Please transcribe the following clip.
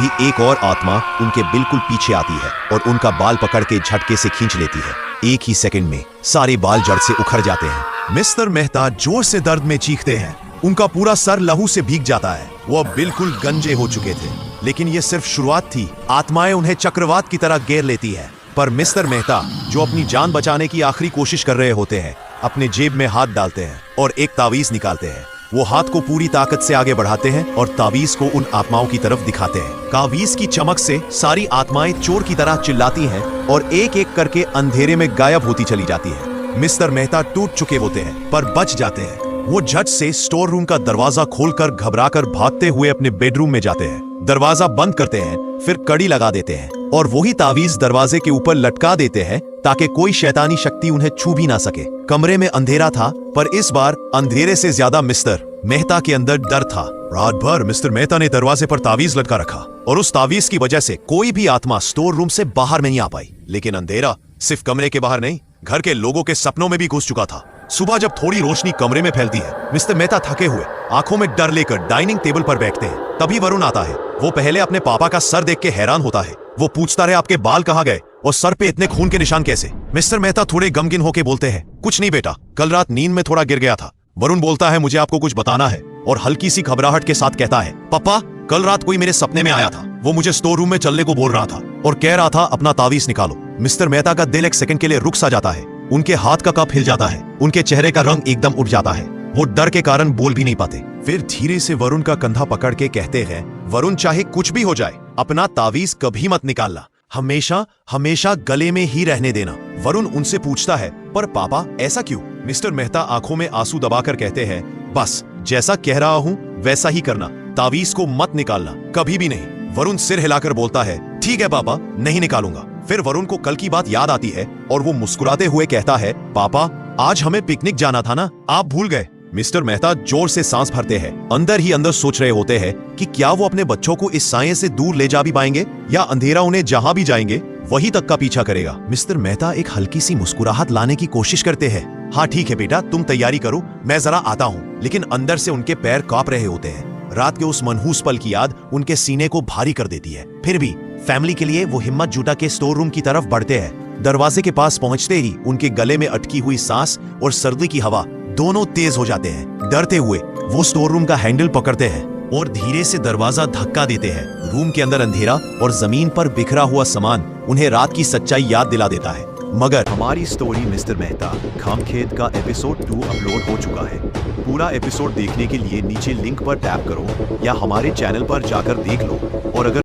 तभी एक और आत्मा उनके बिल्कुल पीछे आती है और उनका बाल पकड़ के झटके से खींच लेती है। एक ही सेकंड में सारे बाल जड़ से उखड़ जाते हैं। मिस्टर मेहता जोर से दर्द में चीखते हैं। उनका पूरा सर लहू से भीग जाता है। वो बिल्कुल गंजे हो चुके थे, लेकिन ये सिर्फ शुरुआत थी। आत्माएं उन्हें चक्रवात की तरह घेर लेती है, पर मिस्टर मेहता, जो अपनी जान बचाने की आखिरी कोशिश कर रहे होते हैं, अपने जेब में हाथ डालते हैं और एक तावीज निकालते हैं। वो हाथ को पूरी ताकत से आगे बढ़ाते हैं और तावीज को उन आत्माओं की तरफ दिखाते हैं। तावीज की चमक से सारी आत्माएं चोर की तरह चिल्लाती हैं और एक एक करके अंधेरे में गायब होती चली जाती है। मिस्टर मेहता टूट चुके होते हैं, पर बच जाते हैं। वो झट से स्टोर रूम का दरवाजा खोलकर घबराकर भागते हुए अपने बेडरूम में जाते हैं। दरवाजा बंद करते हैं, फिर कड़ी लगा देते हैं और वही तावीज दरवाजे के ऊपर लटका देते हैं ताकि कोई शैतानी शक्ति उन्हें छू भी ना सके। कमरे में अंधेरा था, पर इस बार अंधेरे से ज्यादा मिस्टर मेहता के अंदर डर था। रात भर मिस्टर मेहता ने दरवाजे पर तावीज लटका रखा और उस तावीज की वजह से कोई भी आत्मा स्टोर रूम से बाहर नहीं आ पाई। लेकिन अंधेरा सिर्फ कमरे के बाहर नहीं, घर के लोगों के सपनों में भी घुस चुका था। सुबह जब थोड़ी रोशनी कमरे में फैलती है, मिस्टर मेहता थके हुए आंखों में डर लेकर डाइनिंग टेबल पर बैठते हैं। तभी वरुण आता है। वो पहले अपने पापा का सर देख के हैरान होता है। वो पूछता रहे, आपके बाल कहाँ गए और सर पे इतने खून के निशान कैसे? मिस्टर मेहता थोड़े गमगीन होके बोलते हैं, कुछ नहीं बेटा, कल रात नींद में थोड़ा गिर गया था। वरुण बोलता है, मुझे आपको कुछ बताना है, और हल्की सी घबराहट के साथ कहता है, पापा कल रात कोई मेरे सपने में आया था। वो मुझे स्टोर रूम में चलने को बोल रहा था और कह रहा था अपना तावीज निकालो। मिस्टर मेहता का दिल एक सेकंड के लिए रुक सा जाता है। उनके हाथ का कप हिल जाता है। उनके चेहरे का रंग एकदम उठ जाता है। वो डर के कारण बोल भी नहीं पाते। फिर धीरे से वरुण का कंधा पकड़ के कहते हैं, वरुण चाहे कुछ भी हो जाए, अपना तावीज कभी मत निकालना, हमेशा हमेशा गले में ही रहने देना। वरुण उनसे पूछता है, पर पापा ऐसा क्यों? मिस्टर मेहता आंखों में आंसू दबाकर कहते हैं, बस जैसा कह रहा हूं वैसा ही करना, तावीज को मत निकालना, कभी भी नहीं। वरुण सिर हिलाकर बोलता है, ठीक है पापा, नहीं निकालूंगा। फिर वरुण को कल की बात याद आती है और वो मुस्कुराते हुए कहता है, पापा आज हमें पिकनिक जाना था ना, आप भूल गए? मिस्टर मेहता जोर से सांस भरते हैं। अंदर ही अंदर सोच रहे होते हैं कि क्या वो अपने बच्चों को इस साये से दूर ले जा भी पाएंगे या अंधेरा उन्हें जहां भी जाएंगे वहीं तक का पीछा करेगा। मिस्टर मेहता एक हल्की सी मुस्कुराहट लाने की कोशिश करते हैं। हाँ ठीक है बेटा, तुम तैयारी करो, मैं जरा आता हूँ। लेकिन अंदर से उनके पैर कांप रहे होते हैं। रात के उस मनहूस पल की याद उनके सीने को भारी कर देती है। फिर भी फैमिली के लिए वो हिम्मत जुटा के स्टोर रूम की तरफ बढ़ते हैं। दरवाजे के पास पहुंचते ही उनके गले में अटकी हुई सांस और सर्दी की हवा दोनों तेज हो जाते हैं। डरते हुए वो स्टोर रूम का हैंडल पकड़ते हैं और धीरे से दरवाजा धक्का देते हैं। रूम के अंदर अंधेरा और जमीन पर बिखरा हुआ सामान उन्हें रात की सच्चाई याद दिला देता है। मगर हमारी स्टोरी मिस्टर मेहता खामखेत का एपिसोड 2 अपलोड हो चुका है। पूरा एपिसोड देखने के लिए नीचे लिंक पर टैप करो या हमारे चैनल पर जाकर देख लो। और अगर